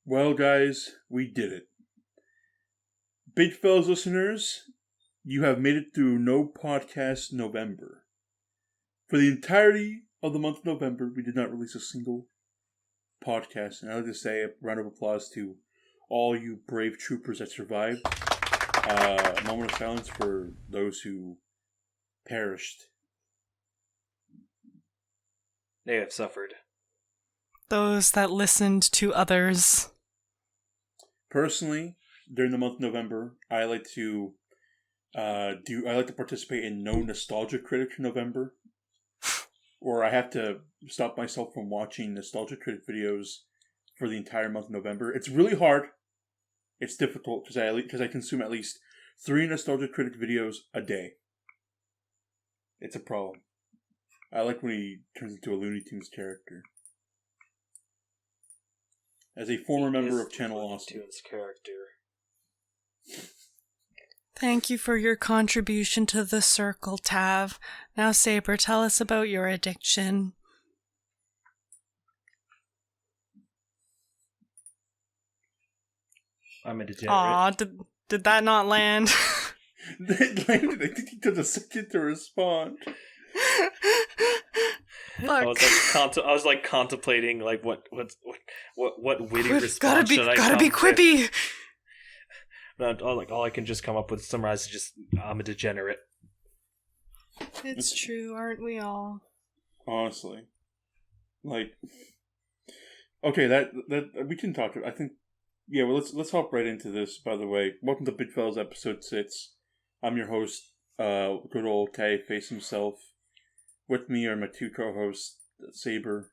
Well, guys, we did it. Big Fellas listeners, you have made it through No Podcast November. For the entirety of the month of November, we did not release a single podcast. And I'd like to say a round of applause to all you brave troopers that survived. A moment of silence for those who perished. They have suffered. Those that listened to others. Personally, during the month of November, I like to participate in No Nostalgia Critic November, or I have to stop myself from watching Nostalgia Critic videos for the entire month of November. It's really hard. It's difficult because I consume at least 3 Nostalgia Critic videos a day. It's a problem. I like when he turns into a Looney Tunes character. As a former member of Channel Awesome. Tunes character. Thank you for your contribution to the circle, Tav. Now, Saber, tell us about your addiction. I'm a degenerate. Aw, did that not land? It landed. I think he took a second to respond. Fuck. I was contemplating what witty response should I gotta be quippy. All I can just come up with summarize is just I'm a degenerate. It's true, aren't we all? Honestly, okay, that we can talk. I think, yeah. Well, let's hop right into this. By the way, welcome to Big Fellas episode 6. I'm your host, good old K Face himself. With me are my 2 co-hosts, Saber.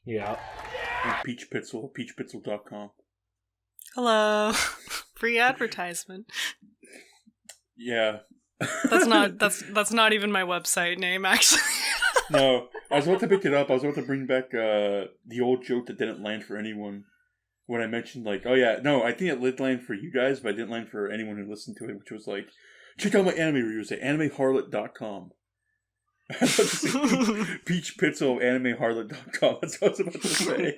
Yeah. And Peach Pitzel, peachpitzel.com. Hello. Free advertisement. Yeah. That's not even my website name, actually. No, I was about to pick it up. I was about to bring back the old joke that didn't land for anyone. When I mentioned, I think it did land for you guys, but it didn't land for anyone who listened to it, which was check out my anime reviews at animeharlot.com. Peach Pitzel animeharlot.com. That's what I was about to say.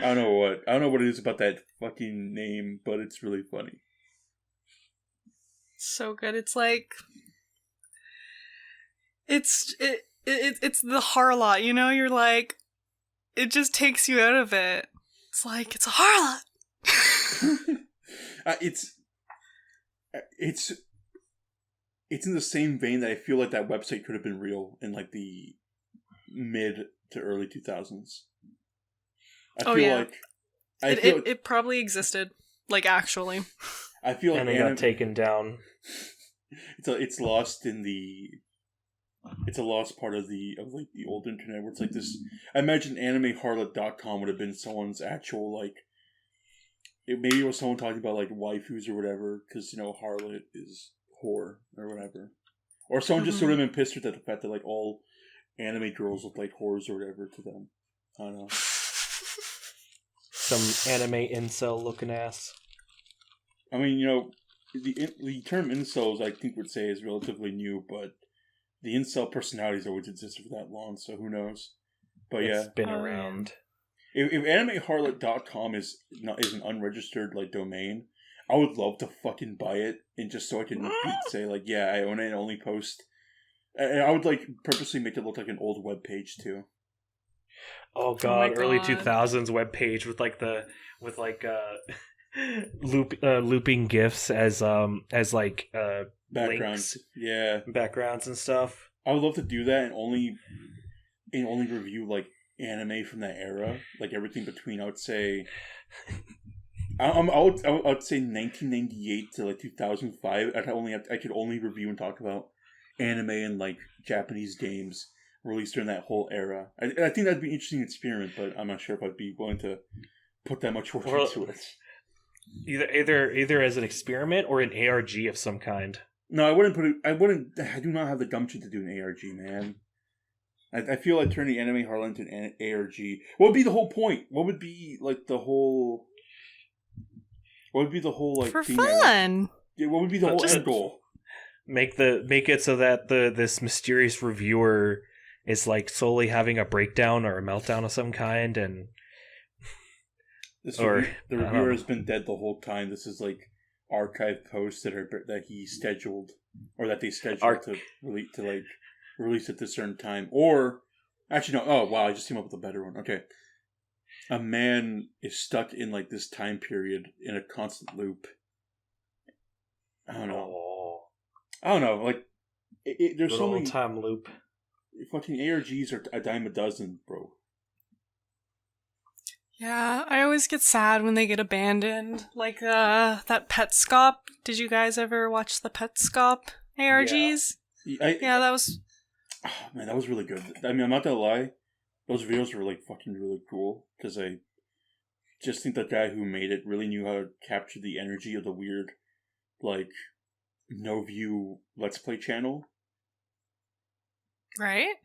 I don't know what it is about that fucking name, but it's really funny. So good. It's it's the harlot, you know? You're it just takes you out of it. It's a harlot. It's in the same vein that I feel like that website could have been real in the mid to early 2000s. It probably existed, actually. I feel like it got taken down. It's lost in it's a lost part of the old internet where it's this. I imagine animeharlot.com would have been someone's actual maybe it was someone talking about waifus or whatever, because harlot is whore or whatever, or someone just sort of been pissed at the fact that all anime girls look like whores or whatever to them. I don't know. Some anime incel looking ass. I mean, the term incels I think would say is relatively new, but the incel personalities always existed for that long, so who knows? But it's been around. If animeharlot.com is an unregistered domain, I would love to fucking buy it, and just so I can say I own it and only post. And I would purposely make it look like an old web page too. Oh god, early 2000s web page with looping gifs as backgrounds, links, backgrounds and stuff. I would love to do that and only review anime from that era, everything between I would say 1998 to 2005. I could only review and talk about anime and Japanese games released during that whole era. I think that'd be an interesting experiment, but I'm not sure if I'd be willing to put that much work into it. Either as an experiment or an ARG of some kind. No, I wouldn't. I do not have the gumption to do an ARG, man. I feel like turning Anime Harlan into an ARG. What would be the whole point? What would be the whole? What would be the whole for thing fun? What would be the whole end goal? Make it so that this mysterious reviewer is like slowly having a breakdown or a meltdown of some kind, and the reviewer has been dead the whole time. This is like archive posts that he scheduled, or that they scheduled to release at this certain time. Or actually, no. Oh wow, I just came up with a better one. Okay, a man is stuck in like this time period in a constant loop. I don't know. Like, there's so many time loop. Fucking ARGs are a dime a dozen, bro. Yeah, I always get sad when they get abandoned. Like that Petscop. Did you guys ever watch the Petscop ARGs? Yeah, that was. Oh, man, that was really good. I mean, I'm not gonna lie. Those videos were like fucking really cool because I just think the guy who made it really knew how to capture the energy of the weird, like, no view Let's Play channel. Right?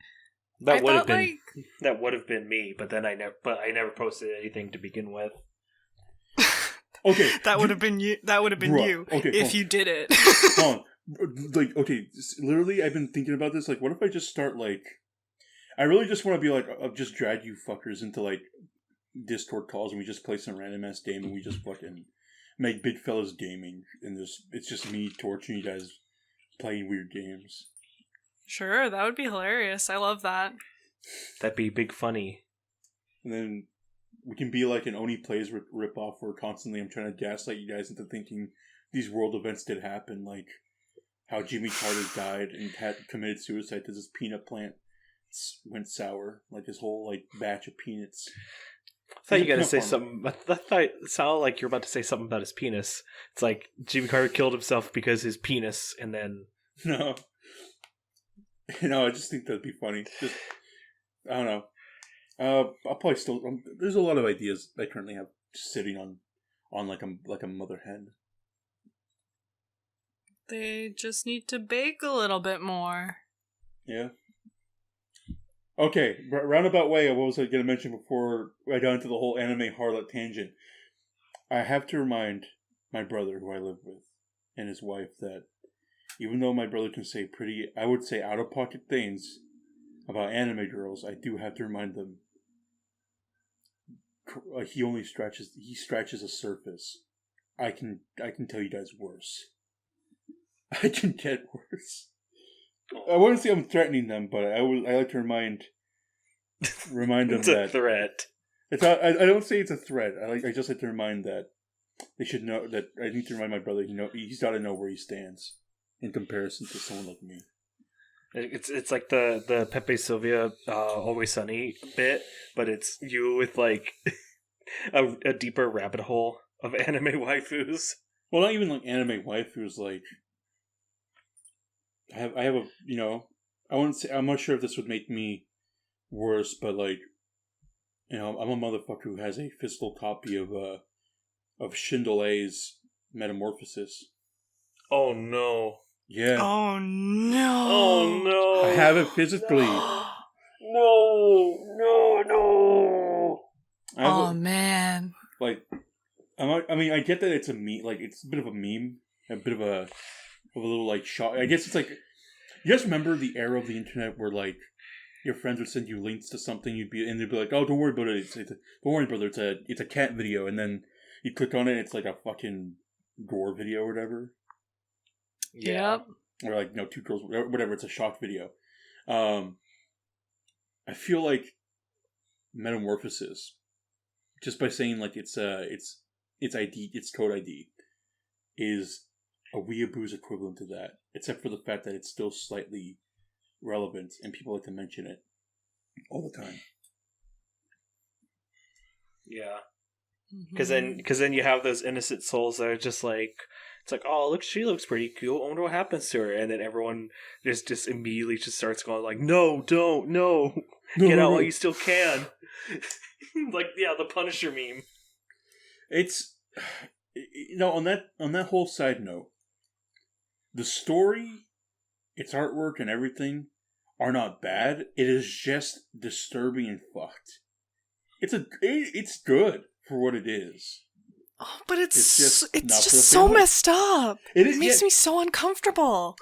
That would have been me, but then I never posted anything to begin with. Okay. That would have been you. That would have been you if you did it. Hold on. Like, okay, literally I've been thinking about this, like, what if I just start, like, I really just want to be like, I'll just drag you fuckers into, like, Discord calls and we just play some random ass game and we just fucking make Big Fellas Gaming, and it's just me torturing you guys playing weird games. Sure, that would be hilarious. I love that. That'd be big funny. And then we can be like an Oni Plays ripoff where constantly I'm trying to gaslight you guys into thinking these world events did happen, like how Jimmy Carter died and had committed suicide because his peanut plant went sour, like his whole like batch of peanuts. I thought you were gonna say something. I thought it sounded like you're about to say something about his penis. It's like Jimmy Carter killed himself because his penis, and then no, I just think that'd be funny. Just, I don't know. I'll probably still. There's a lot of ideas I currently have sitting on like a mother hen. They just need to bake a little bit more. Yeah. Okay, roundabout way, what was I going to mention before I got into the whole anime harlot tangent? I have to remind my brother, who I live with, and his wife, that even though my brother can say pretty, I would say out-of-pocket things about anime girls, I do have to remind them he scratches a surface. I can tell you guys worse. I can get worse. I wouldn't say I'm threatening them, but I like to remind them it's that a threat. It's not, I don't say it's a threat. I just like to remind that they should know that I need to remind my brother he's got to know where he stands in comparison to someone like me. It's like the Pepe Sylvia Always Sunny bit, but it's you with like a deeper rabbit hole of anime waifus. Well, not even like anime waifus. Like I have a I wouldn't say, I'm not sure if this would make me worse, but like I'm a motherfucker who has a physical copy of Schindler's Metamorphosis. Oh no. Yeah. Oh no. Oh no. I have it physically. No. Oh man. Like, I get that it's a meme. Like, it's a bit of a meme, a bit of a little like shock. I guess it's like, you guys remember the era of the internet where like your friends would send you links to something, and they'd be like, "Oh, don't worry about it. Don't worry, brother. It's a cat video," and then you click on it, it's like a fucking gore video or whatever. Yeah. Or like, two girls, whatever. It's a shock video. I feel like Metamorphosis, just by saying like it's ID, its code ID, is a weeaboo's equivalent to that, except for the fact that it's still slightly relevant and people like to mention it all the time. Yeah. Because then you have those innocent souls that are just like, it's like, oh, look, she looks pretty cool. I wonder what happens to her. And then everyone just immediately just starts going like, no, don't, no. Get out while you still can. Like, yeah, the Punisher meme. It's, on that whole side note, the story, its artwork and everything are not bad. It is just disturbing and fucked. It's good for what it is. Oh, but it's just so family. Messed up. It makes me so uncomfortable.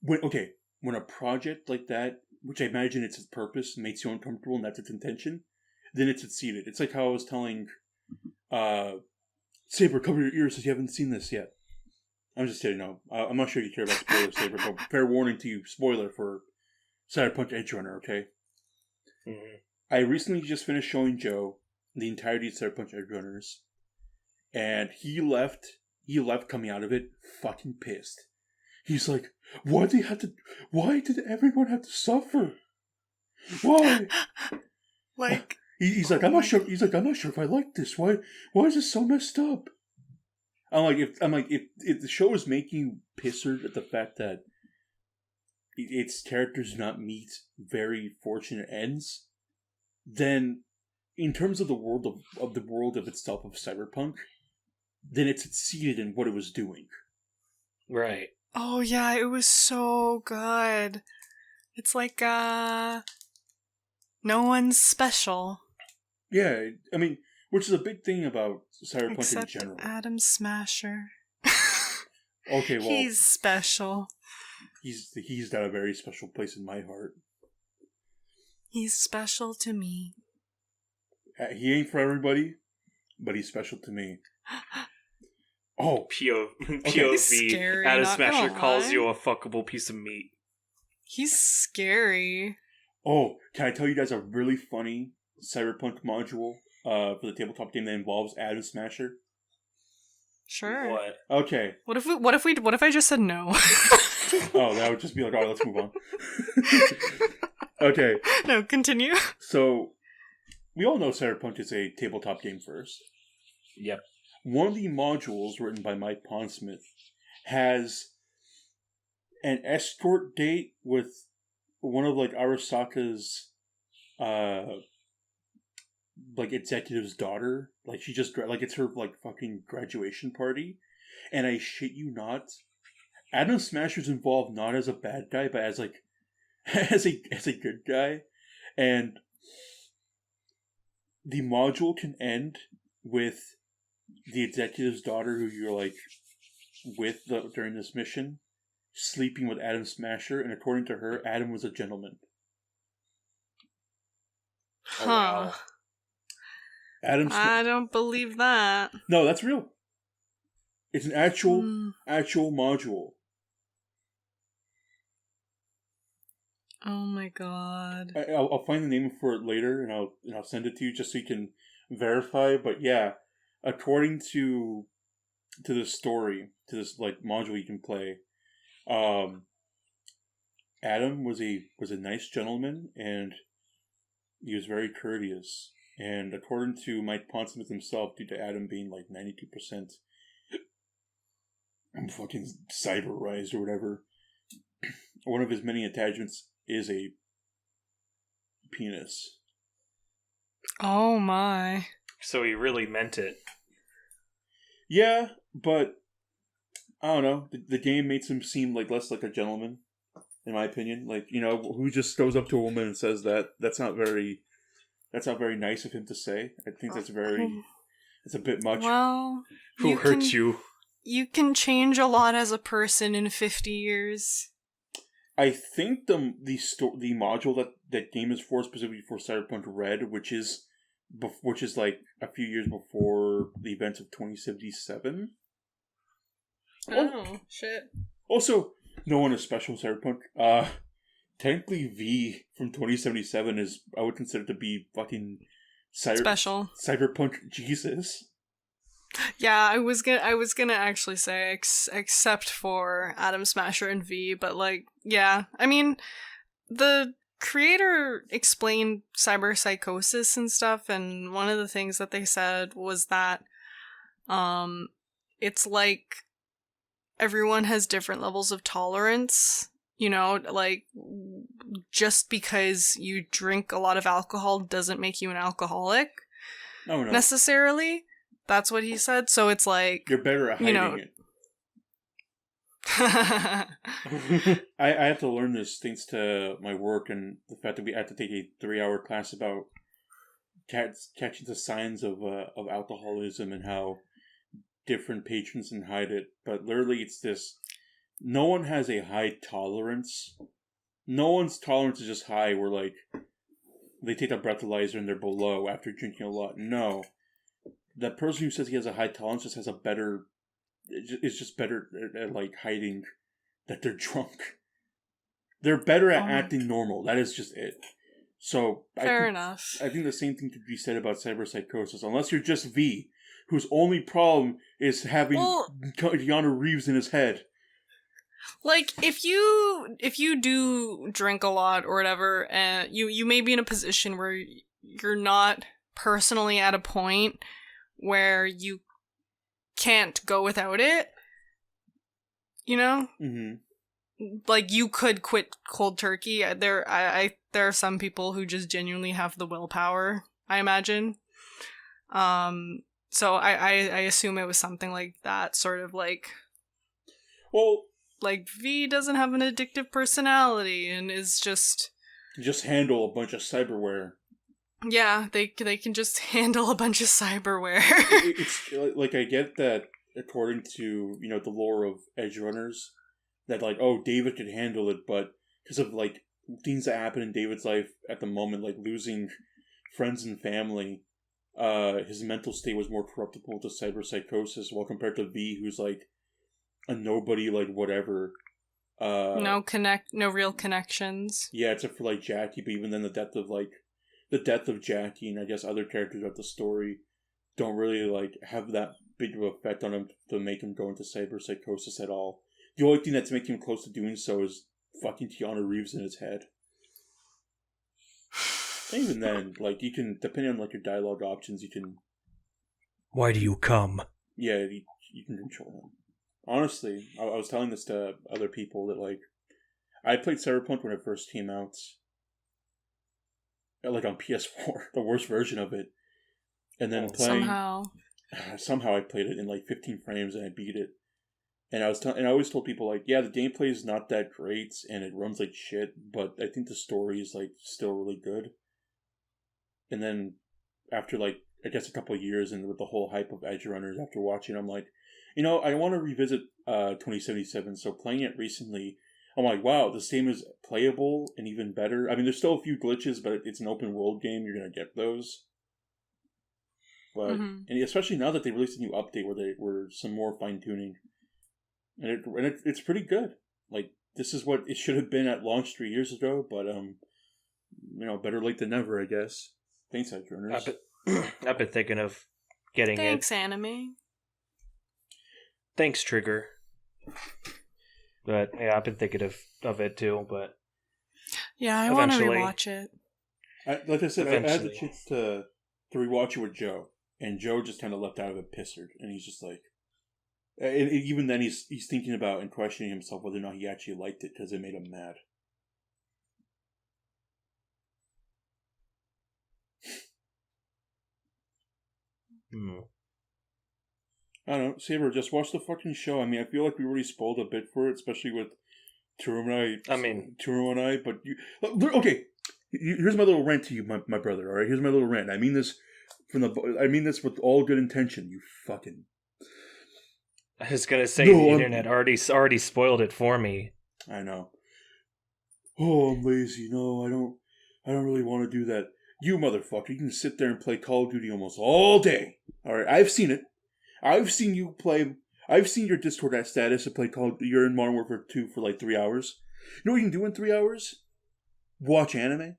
When a project like that which I imagine it's its purpose, makes you uncomfortable, and that's its intention, then it succeeded. It's like how I was telling Saber, cover your ears if you haven't seen this yet. I'm just kidding, no. I'm not sure you care about spoilers, Saber, but fair warning to you, spoiler for Cyberpunk Edge Runner, okay? Mm-hmm. I recently just finished showing Joe the entirety of Cyberpunk Edge Runners, and he left coming out of it fucking pissed. He's like, why did everyone have to suffer? Why? Like, he's like, I'm not sure if I like this. Why is this so messed up? I'm like, if the show is making you pisser at the fact that its characters do not meet very fortunate ends, then in terms of the world of itself of Cyberpunk, then it succeeded in what it was doing. Right. oh yeah, it was so good. It's like, no one's special. Yeah, I mean, which is a big thing about Cyberpunk Except in general. Adam Smasher. Okay, well, He's special. He's got a very special place in my heart. He's special to me. He ain't for everybody, but he's special to me. Oh, POV. Scary, Adam not Smasher gonna calls lie. you a fuckable piece of meat. He's scary. oh! Can I tell you guys a really funny Cyberpunk module for the tabletop game that involves Adam Smasher? Sure. What? Okay. What if I just said no? Oh, that would just be like, alright, let's move on. Okay. No, continue. So, we all know Cyberpunk is a tabletop game first. Yep. One of the modules written by Mike Pondsmith has an escort date with one of like Arasaka's like executive's daughter. Like she just like it's her like fucking graduation party. And I shit you not, Adam Smasher's involved not as a bad guy, but as like as a good guy. And the module can end with the executive's daughter, who you're like with during this mission, sleeping with Adam Smasher, and according to her, Adam was a gentleman. Huh. Oh, wow. I don't believe that. No, that's real. It's an actual module. Oh my god. I'll find the name for it later, and I'll send it to you just so you can verify. But yeah, according to the story, to this like module you can play, Adam was a nice gentleman, and he was very courteous. And according to Mike Pondsmith himself, due to Adam being like 92% fucking cyberized or whatever, one of his many attachments is a penis. Oh my. So he really meant it. Yeah, but I don't know. The game makes him seem like less like a gentleman, in my opinion. Like, you know, who just goes up to a woman and says that? That's not very nice of him to say. I think it's a bit much. Well, Who hurt you? You can change a lot as a person in 50 years. I think the module that game is for, specifically for Cyberpunk Red, which is like a few years before the events of 2077. Oh, shit. Also, no one is special in Cyberpunk. Technically, V from 2077 is, I would consider to be fucking special Cyberpunk Jesus. Yeah, I was gonna actually say except for Adam Smasher and V, but like, yeah, I mean, the creator explained cyberpsychosis and stuff, and one of the things that they said was that, it's like everyone has different levels of tolerance. You know, like, just because you drink a lot of alcohol doesn't make you an alcoholic. No. Necessarily. That's what he said. So it's like, you're better at hiding it. I have to learn this thanks to my work and the fact that we had to take a 3-hour class about catching the signs of alcoholism and how different patrons can hide it. But literally, it's this: no one has a high tolerance No one's tolerance is just high where, like, they take a breathalyzer and they're below after drinking a lot. No. That person who says he has a high tolerance just has a better... It's just better at, like, hiding that they're drunk. They're better at acting normal. That is just it. So, fair enough. I think the same thing could be said about cyberpsychosis. Unless you're just V, whose only problem is having Keanu Reeves in his head. Like, if you do drink a lot or whatever, and you may be in a position where you're not personally at a point where you can't go without it, you know? Mm-hmm. Like, you could quit cold turkey. There are some people who just genuinely have the willpower, I imagine. So I assume it was something like that, sort of like... Well... Like, V doesn't have an addictive personality and is just handle a bunch of cyberware. Yeah, they can just handle a bunch of cyberware. It's like, I get that according to, you know, the lore of Edge Runners, that, like, oh, David could handle it, but because of, like, things that happen in David's life at the moment, like losing friends and family, his mental state was more corruptible to cyberpsychosis, while compared to V, who's, like, a nobody, like, whatever. No real connections. Yeah, except for, like, Jackie, but even then the death of Jackie and I guess other characters of the story don't really, like, have that big of an effect on him to make him go into cyberpsychosis at all. The only thing that's making him close to doing so is fucking Keanu Reeves in his head. And even then, like, you can, depending on, like, your dialogue options, you can... Why do you come? Yeah, you can control him. Honestly, I was telling this to other people that, like, I played Cyberpunk when it first came out. Like, on PS4, the worst version of it. And then Somehow I played it in, like, 15 frames and I beat it. And I always told people, like, yeah, the gameplay is not that great and it runs like shit, but I think the story is, like, still really good. And then after, like, I guess a couple of years and with the whole hype of Edge Runners after watching, I'm like, you know, I want to revisit 2077, so playing it recently, I'm like, wow, this game is playable and even better. I mean, there's still a few glitches, but it's an open world game, you're going to get those. But, and especially now that they released a new update where some more fine-tuning. And it's pretty good. Like, this is what it should have been at launch 3 years ago, but, you know, better late than never, I guess. Thanks, Edge Runners. I've been thinking of getting Thanks, anime. Thanks, Trigger. But yeah, I've been thinking of it too. But yeah, I want to rewatch it. Like I said, I had the chance to rewatch it with Joe, and Joe just kind of left out of it pissered, and he's just like, even then he's thinking about and questioning himself whether or not he actually liked it because it made him mad. I don't know, Saber, just watch the fucking show. I mean, I feel like we already spoiled a bit for it, especially with Turo and I, but okay, here's my little rant to you, my brother, alright? Here's my little rant. I mean this with all good intention, you fucking... I was gonna say, the internet already spoiled it for me. I know. Oh, I'm lazy. No, I don't really want to do that. You motherfucker, you can sit there and play Call of Duty almost all day. Alright, I've seen it. I've seen you play. I've seen your Discord status to play you're in Modern Warfare 2 for like 3 hours. You know what you can do in 3 hours? Watch anime.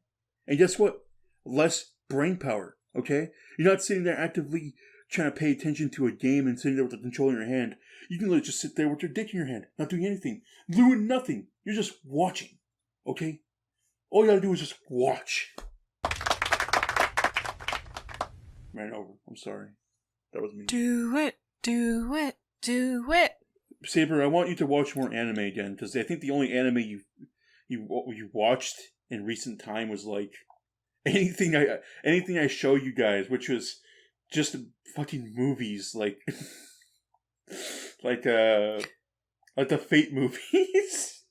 And guess what? Less brain power, okay? You're not sitting there actively trying to pay attention to a game and sitting there with the controller in your hand. You can literally just sit there with your dick in your hand, not doing anything. Doing nothing. You're just watching, okay? All you gotta do is just watch. Ran over. I'm sorry. That was me. Do it. Saber, I want you to watch more anime again, because I think the only anime you watched in recent time was like anything I show you guys, which was just fucking movies, like like the Fate movies.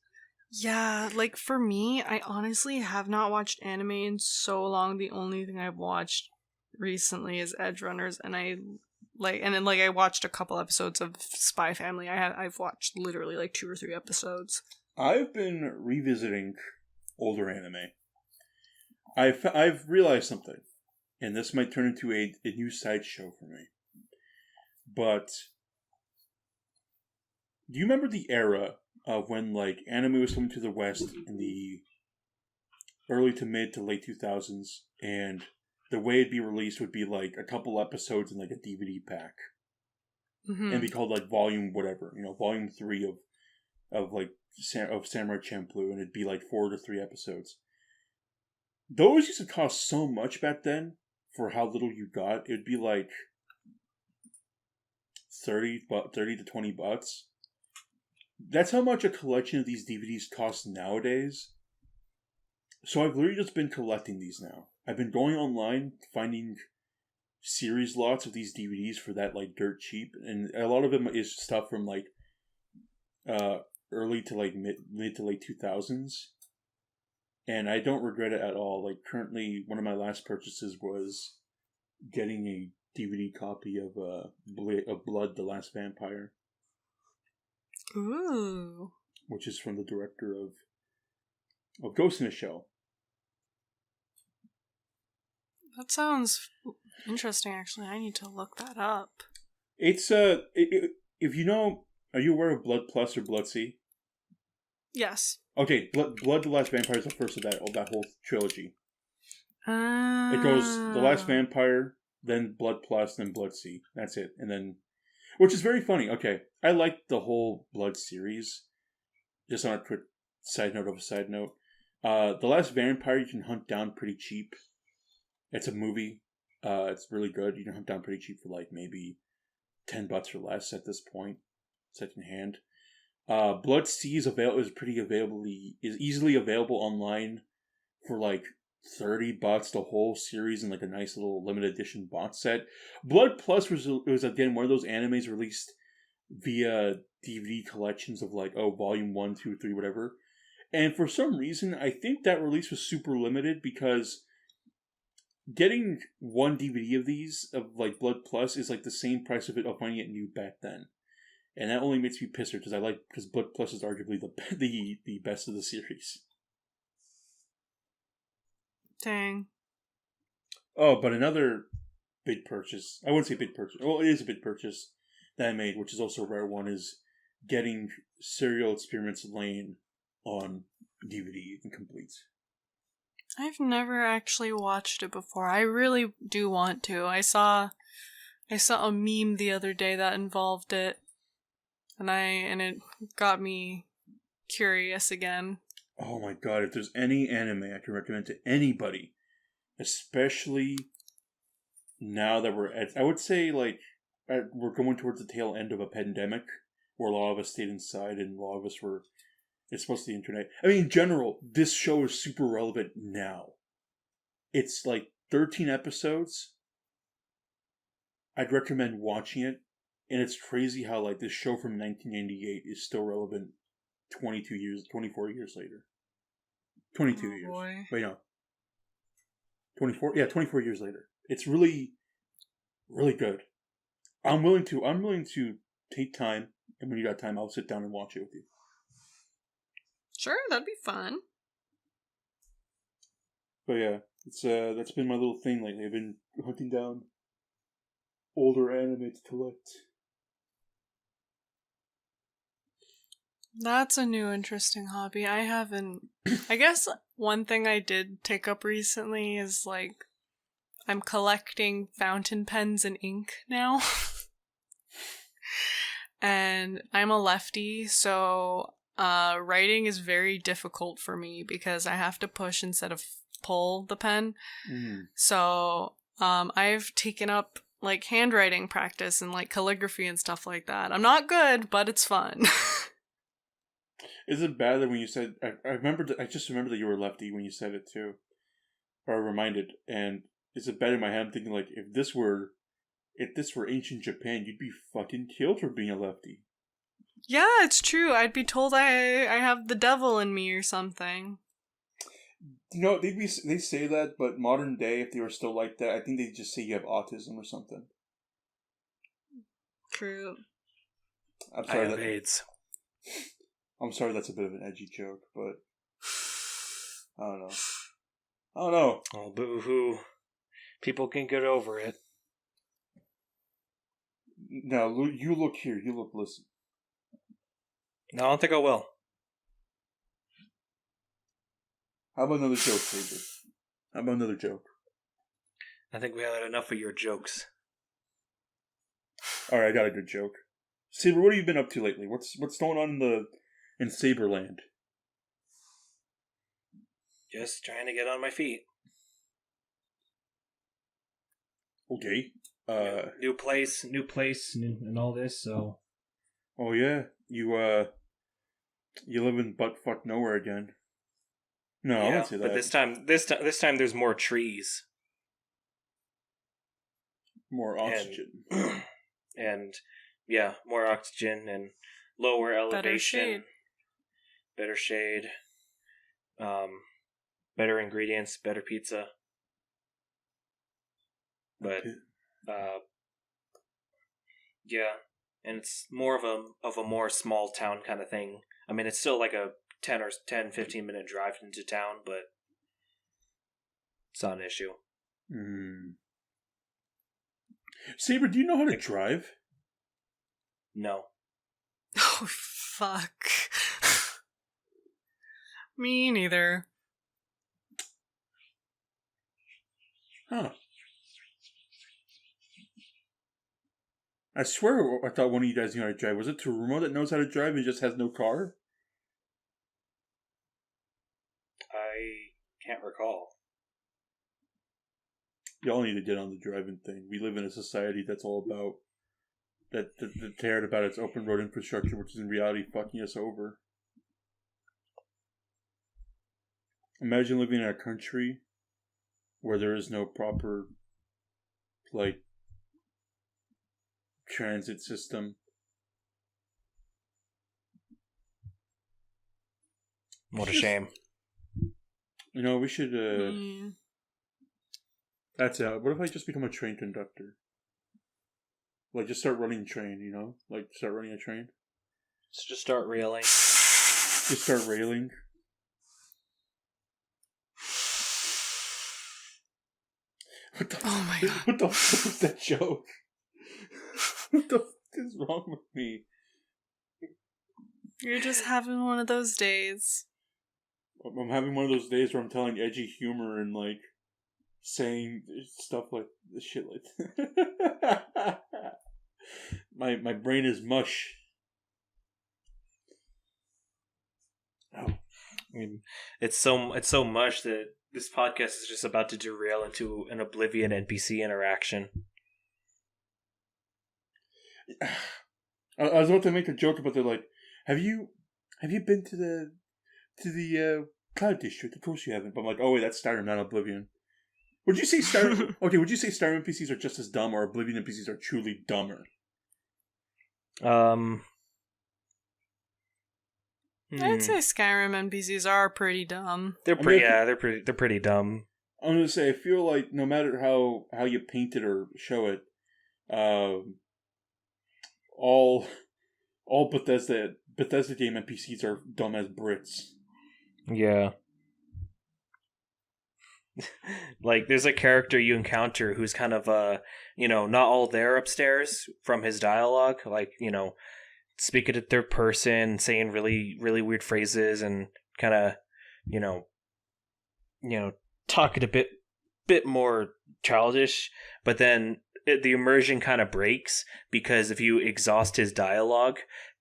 Yeah, like for me, I honestly have not watched anime in so long. The only thing I've watched recently is Edge Runners, and I watched a couple episodes of Spy Family. I've watched literally like 2 or 3 episodes. I've been revisiting older anime. I've realized something, and this might turn into a new sideshow for me. But do you remember the era of when like anime was coming to the West in the early to mid to late 2000s, and the way it'd be released would be like a couple episodes in like a DVD pack, and be called like volume whatever, volume 3 of like of Samurai Champloo, and it'd be like 4 to 3 episodes. Those used to cost so much back then for how little you got. It'd be like 30 to $20. That's how much a collection of these DVDs costs nowadays. So I've literally just been collecting these now. I've been going online, finding series lots of these DVDs for that like dirt cheap, and a lot of them is stuff from like early to like mid to late 2000s, and I don't regret it at all. Like currently, one of my last purchases was getting a DVD copy of Blood, the Last Vampire. Ooh. Which is from the director of Ghost in the Shell. That sounds interesting, actually. I need to look that up. It's if you know, are you aware of Blood Plus or Blood C? Yes. Okay, Blood the Last Vampire is the first of that whole trilogy. It goes The Last Vampire, then Blood Plus, then Blood C. That's it. And then, which is very funny. Okay, I like the whole Blood series. Just on a quick side note of a side note. The Last Vampire you can hunt down pretty cheap. It's a movie. It's really good. You can hunt down pretty cheap for like maybe $10 or less at this point, second hand. Blood C is easily available online for like $30, the whole series in like a nice little limited edition box set. Blood Plus was again one of those animes released via DVD collections of like volume 1, 2, 3, whatever. And for some reason, I think that release was super limited because getting one DVD of these of like Blood Plus is like the same price of finding it new back then. And that only makes me pisser because Blood Plus is arguably the best of the series. Dang. Oh, but another big purchase. I wouldn't say big purchase. Well, it is a big purchase that I made, which is also a rare one, is getting Serial Experiments Lane on DVD and complete. I've never actually watched it before. I really do want to. I saw a meme the other day that involved it, and it got me curious again. Oh my god, if there's any anime I can recommend to anybody, especially now that I would say like we're going towards the tail end of a pandemic where a lot of us stayed inside and a lot of us were exposed to the internet. I mean, in general, this show is super relevant now. It's like 13 episodes. I'd recommend watching it. And it's crazy how like this show from 1998 is still relevant 24 years later. 22 years. Boy. Wait, no. 24? Yeah, 24 years later. It's really, really good. I'm willing to take time, and when you got time, I'll sit down and watch it with you. Sure, that'd be fun. But yeah, it's that's been my little thing lately. I've been hunting down older anime to collect. That's a new interesting hobby. I haven't... I guess one thing I did take up recently is, like, I'm collecting fountain pens and ink now. And I'm a lefty, so writing is very difficult for me because I have to push instead of pull the pen. Mm. So I've taken up, like, handwriting practice and, like, calligraphy and stuff like that. I'm not good, but it's fun. Is it bad that when you said I just remember that you were lefty when you said it too, or reminded? And is it bad in my head? I'm thinking like if this were ancient Japan, you'd be fucking killed for being a lefty. Yeah, it's true. I'd be told I have the devil in me or something. No, they say that, but modern day, if they were still like that, I think they'd just say you have autism or something. True. I'm sorry I have AIDS. I'm sorry that's a bit of an edgy joke, but I don't know. I don't know. Oh, boo-hoo. People can get over it. Now, you look here. You look, listen. No, I don't think I will. How about another joke, Saber? How about another joke? I think we had enough of your jokes. Alright, I got a good joke. Saber, what have you been up to lately? What's going on in Saberland? Just trying to get on my feet. Okay. New place, and all this. So. Oh yeah, you live in buttfuck nowhere again. No, I won't say that. But this time, there's more trees. More oxygen. And yeah, more oxygen and lower elevation. Better shade. Better ingredients, better pizza. But yeah, and it's more of a more small town kind of thing. I mean, it's still like a 15 minute drive into town, but it's not an issue. Saber, do you know how to drive? No. Oh, fuck. Me neither. Huh. I swear I thought one of you guys knew how to drive. Was it Terumo that knows how to drive and just has no car? I can't recall. Y'all need to get on the driving thing. We live in a society that's all about that cared about its open road infrastructure, which is in reality fucking us over. Imagine living in a country where there is no proper, like, transit system. What a shame. You know, we should, That's it. What if I just become a train conductor? Like, just start running a train, you know? Like, start running a train? So just start railing. Just start railing. Oh my god. What the fuck is that joke? What the fuck is wrong with me? You're just having one of those days. I'm having one of those days where I'm telling edgy humor and, like, saying stuff like this shit like my brain is mush. Oh. I mean, it's so much that this podcast is just about to derail into an Oblivion NPC interaction. I was about to make a joke about the, like, have you been to the Cloud District? Of course you haven't. But I'm like, oh wait, that's Skyrim, not Oblivion. Would you say Skyrim? Okay, would you say Skyrim NPCs are just as dumb, or Oblivion NPCs are truly dumber? I'd say Skyrim NPCs are pretty dumb. They're pretty dumb. I'm gonna say I feel like no matter how you paint it or show it, all Bethesda game NPCs are dumb as Brits. Yeah. Like, there's a character you encounter who's kind of, not all there upstairs from his dialogue. Like, speaking to third person, saying really, really weird phrases and kind of, talking a bit more childish. But then the immersion kind of breaks because if you exhaust his dialogue,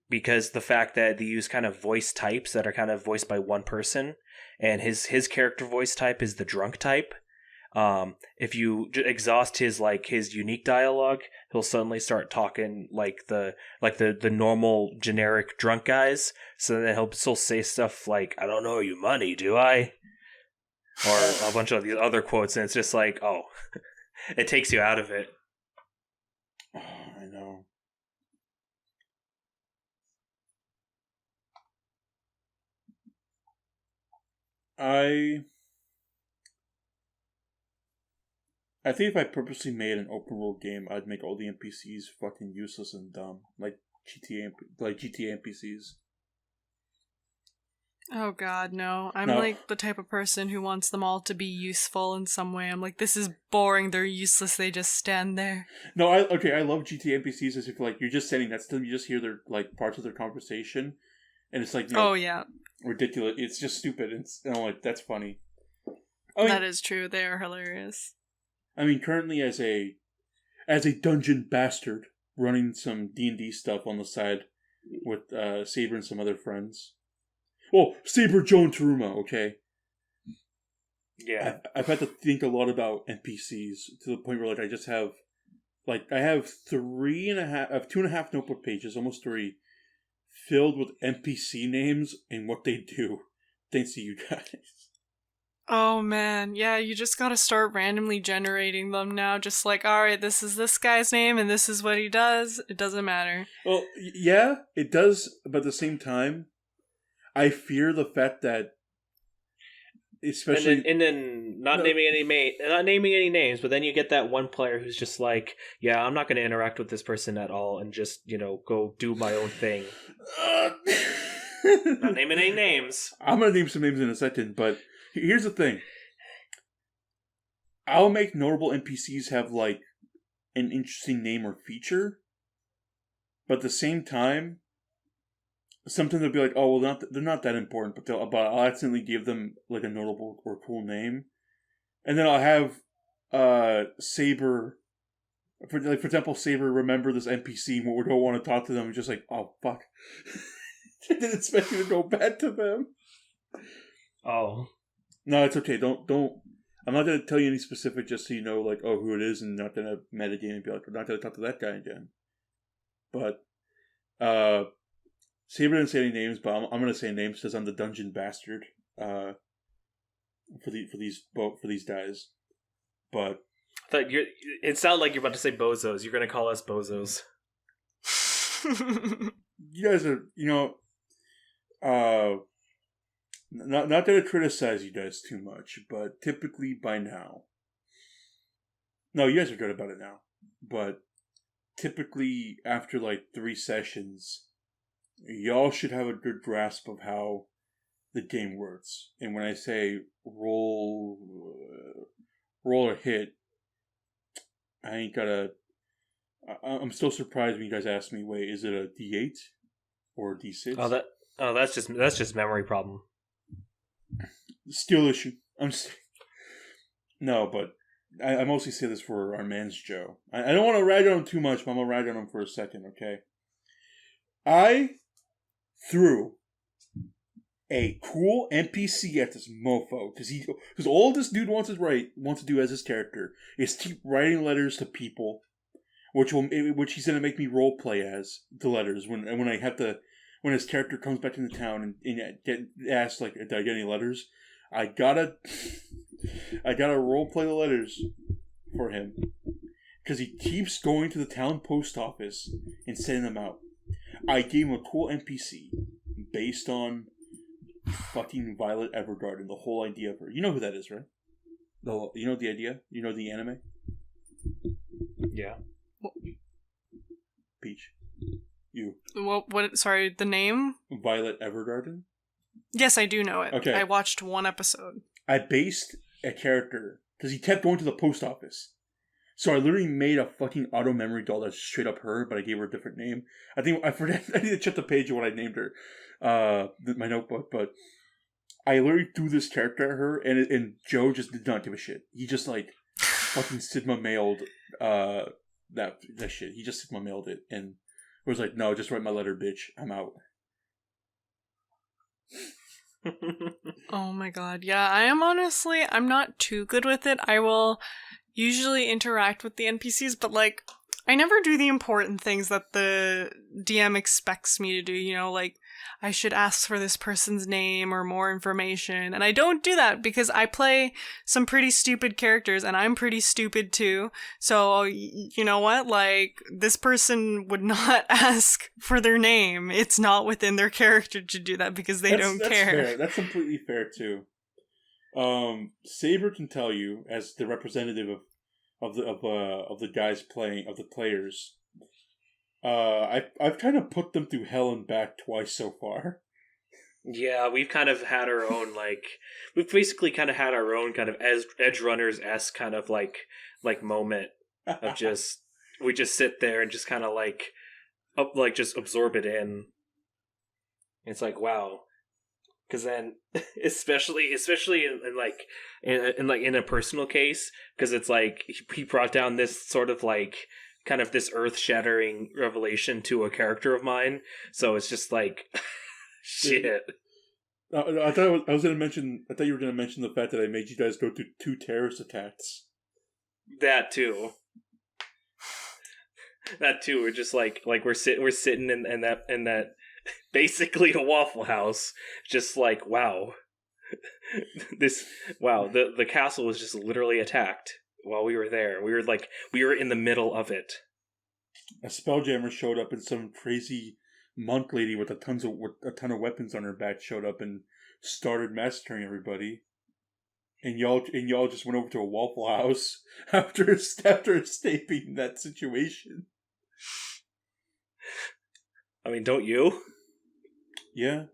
because the fact that they use kind of voice types that are kind of voiced by one person, and his character voice type is the drunk type. If you exhaust his unique dialogue, he'll suddenly start talking like the normal generic drunk guys. So then he'll still say stuff like, "I don't owe you money, do I?" Or a bunch of these other quotes, and it's just like, oh, it takes you out of it. Oh, I know. I think if I purposely made an open world game, I'd make all the NPCs fucking useless and dumb, like GTA NPCs. Oh god, no. I'm No. like the type of person who wants them all to be useful in some way. I'm like, this is boring, they're useless, they just stand there. No, I love GTA NPCs as if like you're just standing next to them, you just hear their like parts of their conversation, and it's like Oh yeah, ridiculous. It's just stupid. And I'm like, that's funny. I mean, that is true. They are hilarious. I mean, currently as a dungeon bastard running some D&D stuff on the side with Saber and some other friends. Well, Saber, Joe, and Taruma, okay? Yeah. I've had to think a lot about NPCs to the point where like I just have I have 2.5 notebook pages, almost 3, filled with NPC names and what they do. Thanks to you guys. Oh man, yeah, you just gotta start randomly generating them now. Just like, alright, this is this guy's name and this is what he does. It doesn't matter. Well, yeah, it does, but at the same time, I fear the fact that, especially, and then not naming any names, but then you get that one player who's just like, yeah, I'm not going to interact with this person at all, and just go do my own thing. Not naming any names. I'm gonna name some names in a second, but here's the thing: I'll make notable NPCs have like an interesting name or feature, but at the same time, sometimes they'll be like, "Oh, well, they're not that important," but I'll accidentally give them like a notable or cool name, and then I'll have Saber, for example, Saber remember this NPC and we don't want to talk to them. And just like, oh fuck, I didn't expect you to go bad to them. Oh no, it's okay. Don't. I'm not gonna tell you any specific, just so you know, like, oh, who it is, and not gonna metagame and be like, we're not gonna talk to that guy again. But, Saber didn't say any names, but I'm gonna say names because I'm the dungeon bastard. For these guys, but it sounded like you're about to say bozos. You're gonna call us bozos. You guys are, not that I criticize you guys too much, but typically by now, no, you guys are good about it now, but typically after like 3 sessions, y'all should have a good grasp of how the game works. And when I say roll or hit, I ain't gotta. I'm still surprised when you guys ask me, wait, is it a D8 or a D6? That's just memory problem. Skill issue. No, but I mostly say this for our man's Joe. I don't want to rag on him too much, but I'm gonna rag on him for a second, okay? I threw a cool NPC at this mofo because all this dude wants to do as his character is keep writing letters to people, which he's gonna make me role play as the letters when his character comes back into town and get asked like, did I get any letters? I gotta role play the letters for him because he keeps going to the town post office and sending them out. I gave him a cool NPC based on fucking Violet Evergarden, the whole idea of her. You know who that is, right? You know the idea? You know the anime? Yeah. Peach. You. What? Sorry, the name? Violet Evergarden? Yes, I do know it. Okay. I watched one episode. I based a character because he kept going to the post office. So I literally made a fucking auto memory doll that's straight up her, but I gave her a different name. I think I forget. I need to check the page of what I named her, my notebook. But I literally threw this character at her, and Joe just did not give a shit. He just like fucking Sigma mailed that shit. He just Sigma mailed it and was like, "No, just write my letter, bitch. I'm out." Oh my god. Yeah, I'm not too good with it. I will usually interact with the NPCs, but like, I never do the important things that the DM expects me to do, like, I should ask for this person's name or more information, and I don't do that because I play some pretty stupid characters, and I'm pretty stupid too, so, you know what, like, this person would not ask for their name. It's not within their character to do that because they don't care. Fair. That's completely fair too. Saber can tell you, as the representative of the guys playing, of the players, I've kind of put them through hell and back twice so far. Yeah, we've kind of had our own we've basically kind of had our own kind of Edge Runners-esque kind of moment of just we just sit there and just kind of just absorb it in. It's like, wow. Because then, especially in a personal case, because it's like he brought down this sort of kind of this earth-shattering revelation to a character of mine. So it's just like, shit. I thought I was going to mention. I thought you were going to mention the fact that I made you guys go through 2 terrorist attacks. That too. That too. We're just we're sitting in that basically a Waffle House, just like, wow. The castle was just literally attacked while we were there. We were in the middle of it. A spelljammer showed up, and some crazy monk lady with a ton of weapons on her back showed up and started massacring everybody. And y'all just went over to a Waffle House after escaping that situation. I mean, don't you? Yeah.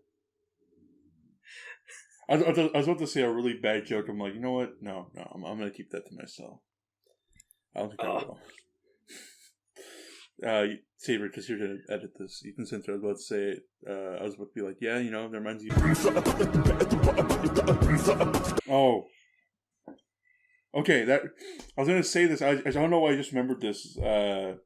I was about to say a really bad joke. I'm like, you know what? No, I'm going to keep that to myself. I don't think I will. Saber, because you're going to edit this. You can censor. I was about to say it. I was about to be like, yeah, you know, that reminds you. Oh. Okay, I was going to say this. I don't know why I just remembered this. I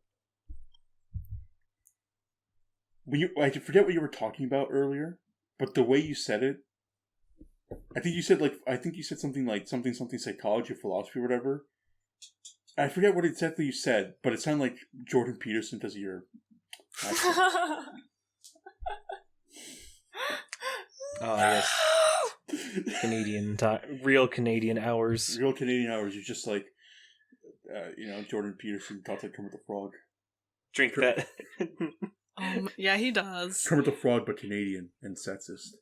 forget what you were talking about earlier, but the way you said it, I think you said something like something psychology or philosophy or whatever. I forget what exactly you said, but it sounded like Jordan Peterson does your accent. Oh yes, real Canadian hours. Real Canadian hours. You're just like, Jordan Peterson talks like Kermit the Frog. Drink that. Yeah, he does. Kermit the Frog, but Canadian and sexist.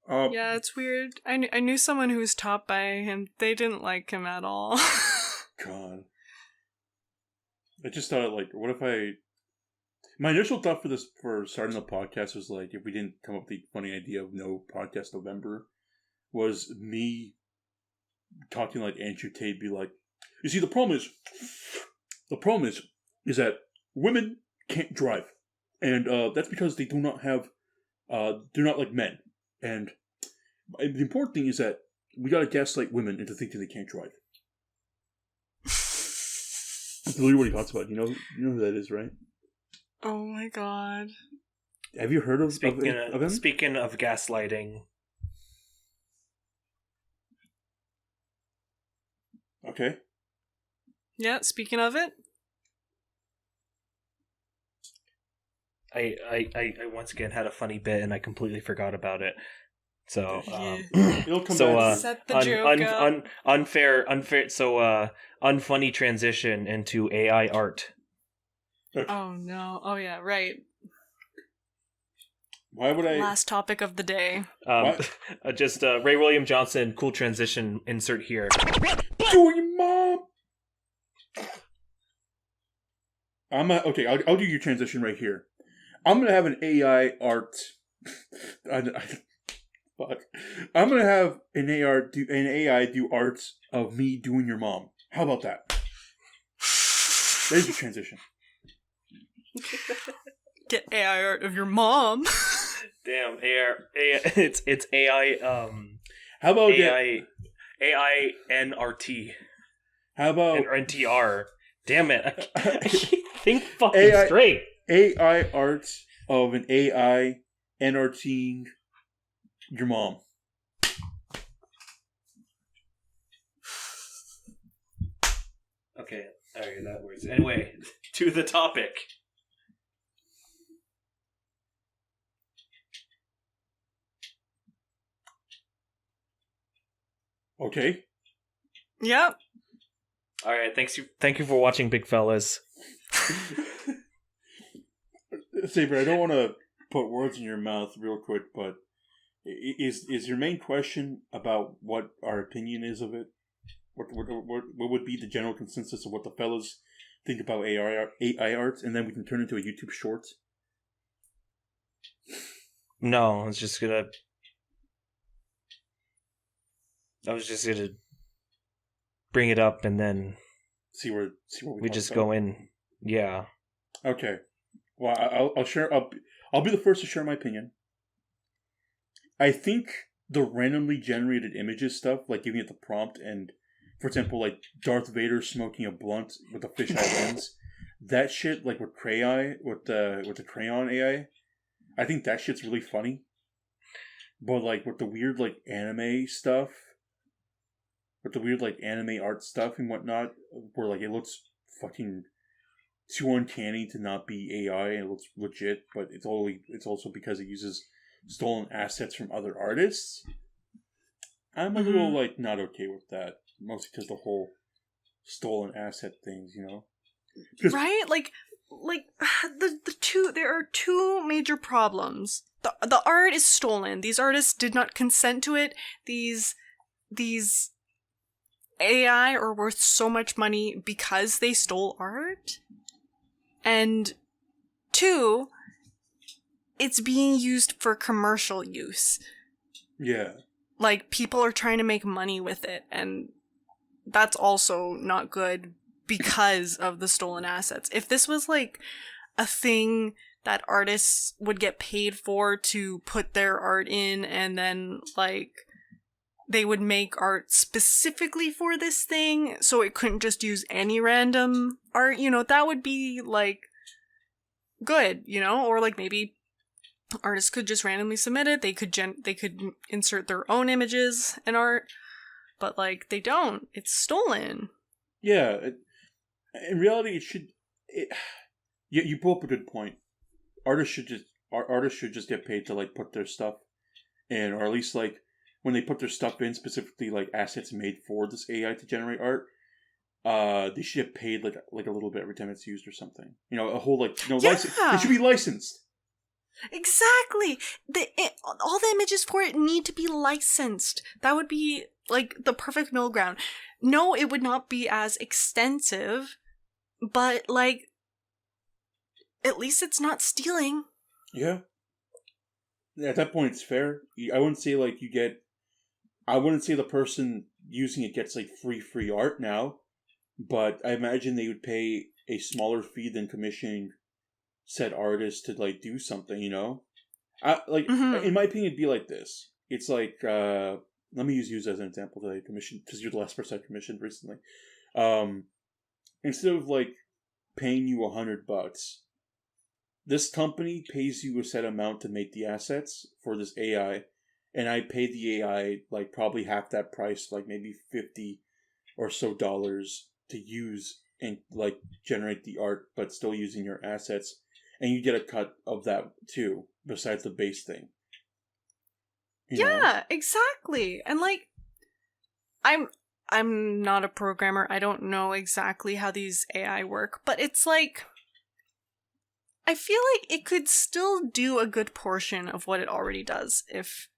Yeah, it's weird. I knew someone who was taught by him. They didn't like him at all. God. I just thought, what if my initial thought for starting the podcast was if we didn't come up with the funny idea of no podcast November, was me talking like Andrew Tate, be like, you see, the problem is that women can't drive, and that's because they do not have, they're not like men, and the important thing is that we gotta gaslight women into thinking they can't drive. That's literally what he talks about. You know who that is, right? Oh my god. Have you heard of him? Speaking of gaslighting. Okay. Yeah, speaking of it. I once again had a funny bit and I completely forgot about it. So it'll come back. Set the joke up. Unfair. So unfunny transition into AI art. Oh no! Oh yeah, right. Why would I? Last topic of the day. Just Ray William Johnson. Cool transition. Insert here. Doing your mom. Okay. I'll do your transition right here. I'm gonna have an AI art. Fuck. I'm gonna have an AI do arts of me doing your mom. How about that? There's your transition. Get AI art of your mom. Damn, it's AI. How about AI NRT? How about NTR? Damn it! I can't think fucking straight. AI art of an AI NRTing your mom. Okay, alright, that works. Anyway, to the topic. Okay. Yep. Alright, thank you for watching, big fellas. Saber, I don't want to put words in your mouth real quick, but is your main question about what our opinion is of it? What would be the general consensus of what the fellas think about AI art, and then we can turn into a YouTube short? No, I was just gonna bring it up and then See where we we talk just about. go in. Yeah. Okay. Well, I'll share. I'll be the first to share my opinion. I think the randomly generated images stuff, like giving it the prompt, and for example, like Darth Vader smoking a blunt with a fisheye lens, that shit, like with crayon, with the crayon AI, I think that shit's really funny. But like with the weird like anime stuff, with the weird like anime art stuff and whatnot, where like it looks fucking too uncanny to not be AI and it looks legit, but it's also because it uses stolen assets from other artists. I'm a little like not okay with that, mostly because the whole stolen asset things, you know. Right? Like the two there are two major problems. The art is stolen. These artists did not consent to it. These AI are worth so much money because they stole art. And two, it's being used for commercial use. Yeah. Like, people are trying to make money with it, and that's also not good because of the stolen assets. If this was, like, a thing that artists would get paid for to put their art in, and then, like, they would make art specifically for this thing, so it couldn't just use any random art, you know, that would be, like, good, you know? Or, like, maybe artists could just randomly submit it. They could insert their own images in art, but like they don't. It's stolen. Yeah. In reality, it should. You pull up a good point. Artists should just get paid to like put their stuff in, or at least like when they put their stuff in, specifically like assets made for this AI to generate art. They should get paid like a little bit every time it's used or something. You know, a whole like license. It should be licensed. Exactly. All the images for it need to be licensed. That would be like the perfect middle ground. No, it would not be as extensive, but like at least it's not stealing. Yeah. At that point, it's fair. I wouldn't say like you get. I wouldn't say the person using it gets like free art now, but I imagine they would pay a smaller fee than commissioning said artist to like do something, you know. In my opinion, it'd be like this. It's like let me use you as an example that I commissioned because you're the last person I commissioned recently. Instead of like paying you $100, this company pays you a set amount to make the assets for this AI, and I pay the AI like probably half that price, like maybe $50 or so to use and like generate the art, but still using your assets. And you get a cut of that too, besides the base thing. You know? Exactly. And like, I'm not a programmer. I don't know exactly how these AI work, but it's like, I feel like it could still do a good portion of what it already does if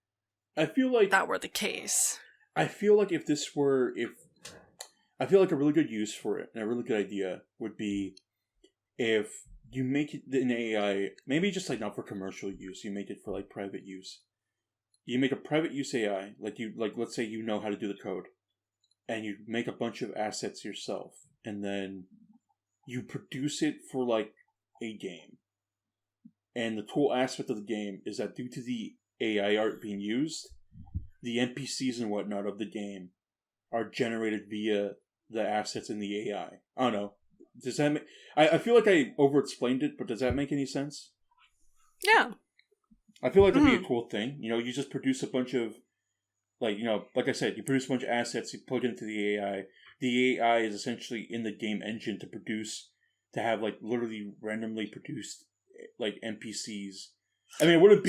I feel like that were the case. I feel like I feel like a really good use for it and a really good idea would be if you make it an AI, maybe just like not for commercial use, you make it for like private use. You make a private use AI, let's say you know how to do the code, and you make a bunch of assets yourself, and then you produce it for like a game. And the cool aspect of the game is that due to the AI art being used, the NPCs and whatnot of the game are generated via the assets in the AI. I don't know. Does that make... I feel like I over-explained it, but does that make any sense? Yeah. I feel like that'd be a cool thing. You know, you just produce a bunch of, like, you know, like I said, you produce a bunch of assets, you plug it into the AI. The AI is essentially in the game engine to have, like, literally randomly produced, like, NPCs. I mean, it wouldn't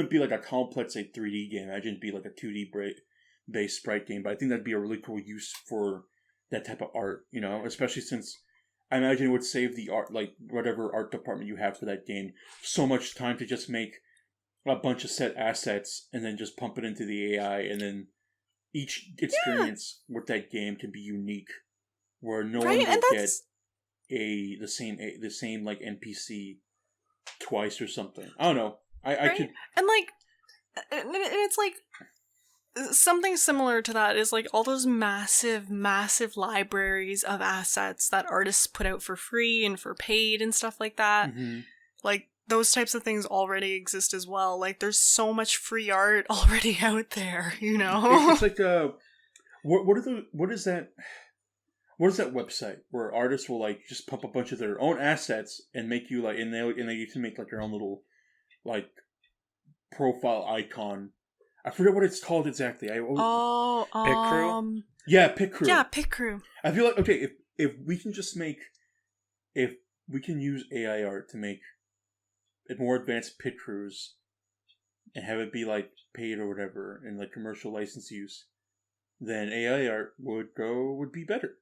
be like a complex, like, 3D game. Imagine it'd be like a 2D based sprite game, but I think that'd be a really cool use for that type of art, you know, especially since I imagine it would save the art, like whatever art department you have for that game, so much time to just make a bunch of set assets and then just pump it into the AI, and then each experience with that game can be unique, where no one will get the same like NPC twice or something. I don't know. I could. And like, and it's like something similar to that is like all those massive, massive libraries of assets that artists put out for free and for paid and stuff like that. Mm-hmm. Like those types of things already exist as well. Like there's so much free art already out there, you know. It's like what is that? What is that website where artists will like just pump a bunch of their own assets and make you like, and they get to make like their own little like profile icon. I forget what it's called exactly. Pit Crew? Yeah, Pit Crew. Yeah, Pit Crew. I feel like, okay, if we can just make, if we can use AI art to make more advanced Pit Crews and have it be like paid or whatever and like commercial license use, then AI art would be better.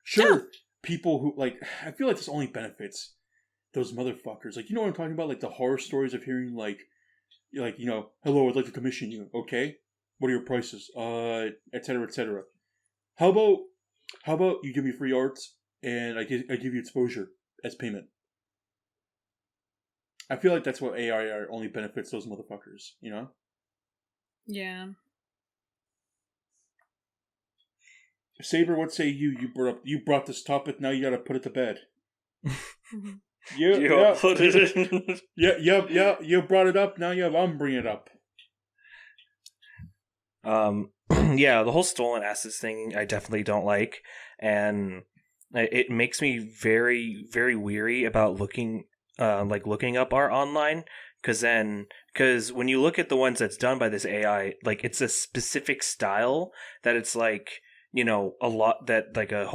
Sure, yeah. People who like, I feel like this only benefits those motherfuckers. Like, you know what I'm talking about? Like the horror stories of hearing like, you know, hello, I'd like to commission you. Okay, what are your prices? Etc. etc. How about you give me free arts and I give you exposure as payment? I feel like that's what AI art only benefits those motherfuckers. You know? Yeah. Saber, what say you? You brought this topic. Now you got to put it to bed. Yeah. Put it in. Yeah. You brought it up. Now I'm bringing it up. Yeah, the whole stolen assets thing I definitely don't like, and it makes me very, very weary about looking up art online, because when you look at the ones that's done by this AI, like it's a specific style that it's like, you know, a lot that like a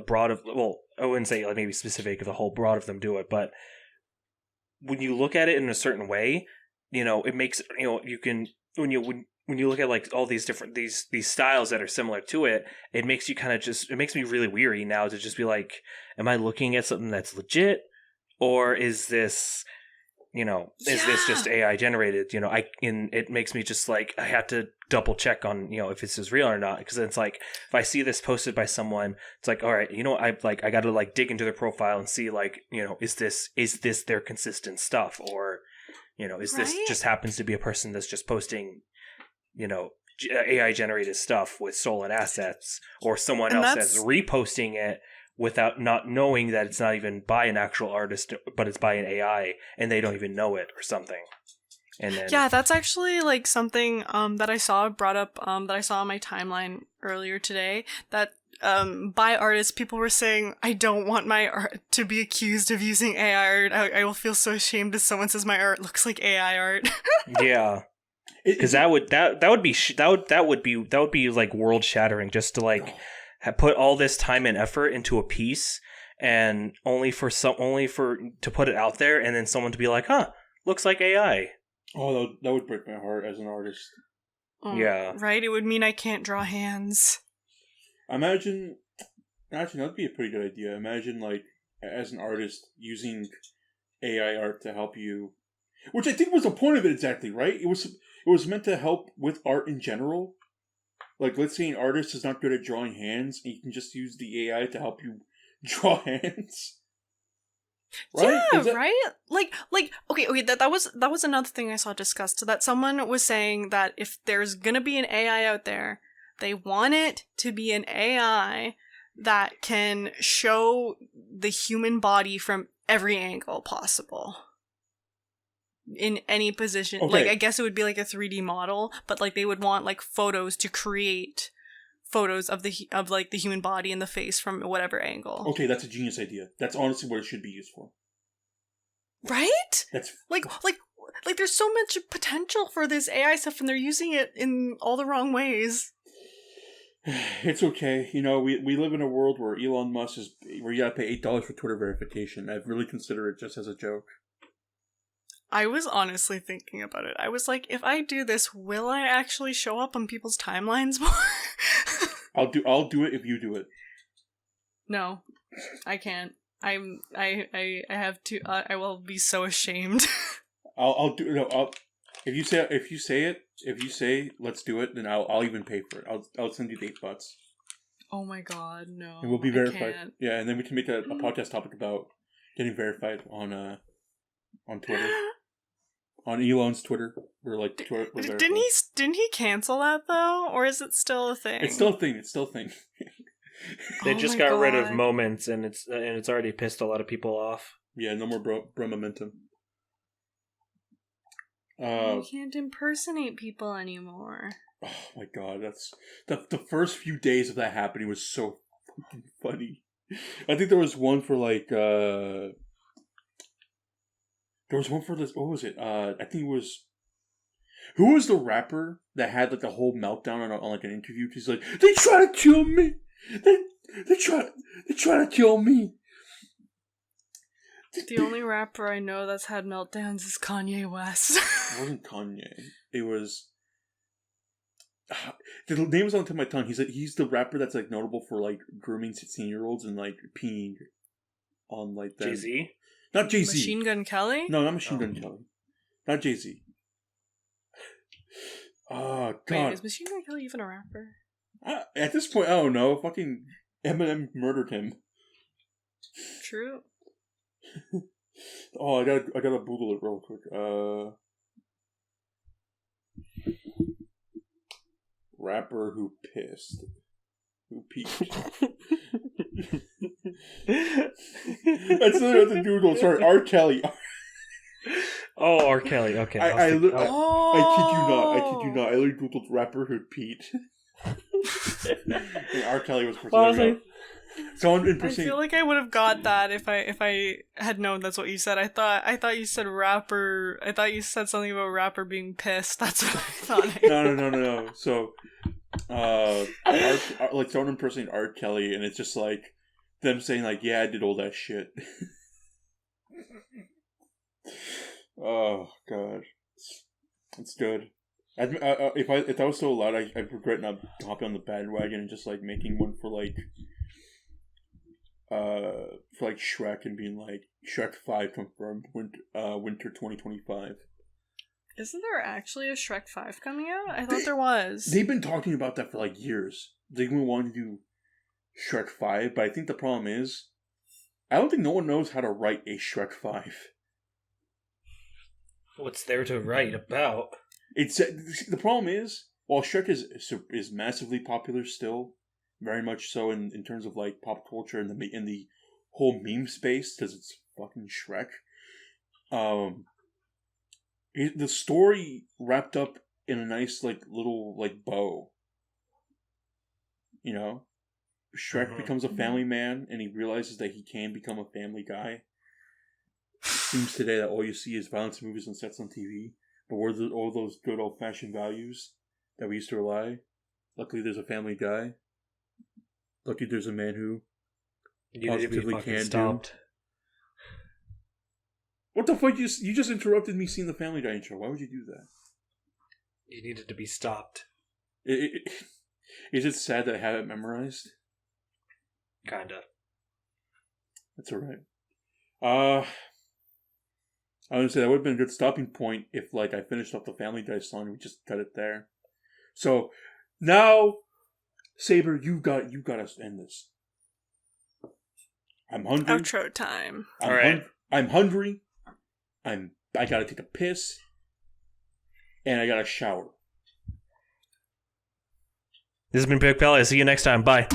broad of, well, I wouldn't say like maybe specific if the whole broad of them do it, but when you look at it in a certain way, you know, it makes, you know, you can, when you look at like all these different these styles that are similar to it, it makes you kind of it makes me really weary now to just be like, am I looking at something that's legit, or is this, you know, is this just AI generated? You know, it makes me just like, I have to double check on, you know, if this is real or not, because it's like, if I see this posted by someone, it's like, all right, you know, I got to like dig into their profile and see like, you know, is this their consistent stuff, or, you know, is this just happens to be a person that's just posting, you know, AI generated stuff with stolen assets, or someone else that's reposting it without not knowing that it's not even by an actual artist, but it's by an AI, and they don't even know it or something. And then, yeah, that's actually like something that I saw brought up that I saw on my timeline earlier today, that by artists, people were saying, I don't want my art to be accused of using AI art. I will feel so ashamed if someone says my art looks like AI art. Yeah. Because that would be like world shattering, just to like put all this time and effort into a piece, and only to put it out there, and then someone to be like, huh, looks like AI. Oh, that would break my heart as an artist. Oh, yeah, right. It would mean I can't draw hands. Imagine, actually, that'd be a pretty good idea. Imagine, like, as an artist using AI art to help you, which I think was the point of it exactly, right? It was meant to help with art in general. Like, let's say an artist is not good at drawing hands, and you can just use the AI to help you draw hands. Right? Yeah, right? Like, okay, that was another thing I saw discussed, that someone was saying that if there's gonna be an AI out there, they want it to be an AI that can show the human body from every angle possible. In any position. Okay. Like, I guess it would be like a 3D model, but like they would want like photos to create photos of the human body and the face from whatever angle. Okay, that's a genius idea. That's honestly what it should be used for. Right? That's like there's so much potential for this AI stuff, and they're using it in all the wrong ways. It's okay. You know, we live in a world where Elon Musk where you gotta pay $8 for Twitter verification. I really consider it just as a joke. I was honestly thinking about it. I was like, if I do this, will I actually show up on people's timelines more? I'll do it if you do it. No, I can't. I have to. I will be so ashamed. I'll do. No, if you say let's do it, then I'll even pay for it. I'll send you the $8. Oh my god, no! And we'll be verified. Yeah, and then we can make a podcast topic about getting verified on Twitter. on Elon's Twitter. Or like Twitter. Didn't he cancel that though, or is it still a thing? It's still a thing. It's still a thing. They just got rid of moments, and it's already pissed a lot of people off. Yeah, no more bro momentum. You can't impersonate people anymore. Oh my god, that's the first few days of that happening was so fucking funny. I think there was one for like there was one for this. What was it? I think it was. Who was the rapper that had like a whole meltdown on like an interview? He's like, they try to kill me. They try to kill me. The only rapper I know that's had meltdowns is Kanye West. It wasn't Kanye. It was. The name was on the tip of my tongue. He's the rapper that's like notable for like grooming 16-year-olds and like peeing on like that. Jay-Z? Not Jay-Z. Machine Gun Kelly? No, not Machine Gun Kelly. Not Jay-Z. Oh god. Wait, is Machine Gun Kelly even a rapper? At this point, I don't know. Fucking Eminem murdered him. True. Oh, I gotta Google it real quick. Rapper who pissed. Who peaked. That's literally what the Google. Sorry, R. Kelly. Oh, R. Kelly. Okay. I kid you not. I literally Googled rapper who peed. And R. Kelly was someone I feel like I would have got that if I had known that's what you said. I thought you said rapper. I thought you said something about rapper being pissed. That's what I thought. No. So, like someone impersonating R. Kelly, and it's just like them saying like, "Yeah, I did all that shit." Oh god, it's good. If I was still allowed, I'd regret not hopping on the bandwagon and just like making one for Shrek and being like Shrek 5 confirmed winter 2025. Isn't there actually a Shrek 5 coming out? I thought there was. They've been talking about that for like years. They've been wanting to do Shrek 5, but I think the problem is I don't think no one knows how to write a Shrek 5. What's there to write about? The problem is, while Shrek is massively popular still, very much so in terms of like pop culture and the whole meme space, because it's fucking Shrek. The story wrapped up in a nice like little like bow. You know, Shrek becomes a family man, and he realizes that he can become a family guy. It seems today that all you see is violence in movies and sets on TV. But where all those good old-fashioned values that we used to rely? Luckily, there's a family guy. Luckily, there's a man who positively can stopped. Do. What the fuck? You just interrupted me seeing the Family Guy intro. Why would you do that? You needed to be stopped. Is it sad that I have it memorized? Kinda. That's alright. I would say that would have been a good stopping point if, like, I finished up the Family Guy song and we just cut it there. So, now, Saber, you got us to end this. I'm hungry. Outro time. Alright. I'm hungry. I gotta take a piss. And I gotta shower. This has been Big Pally. See you next time. Bye.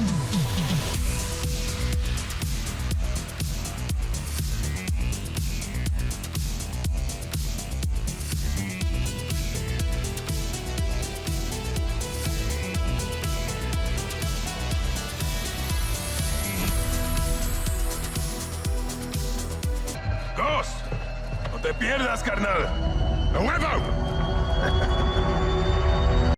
¡No te pierdas, carnal! ¡A huevo!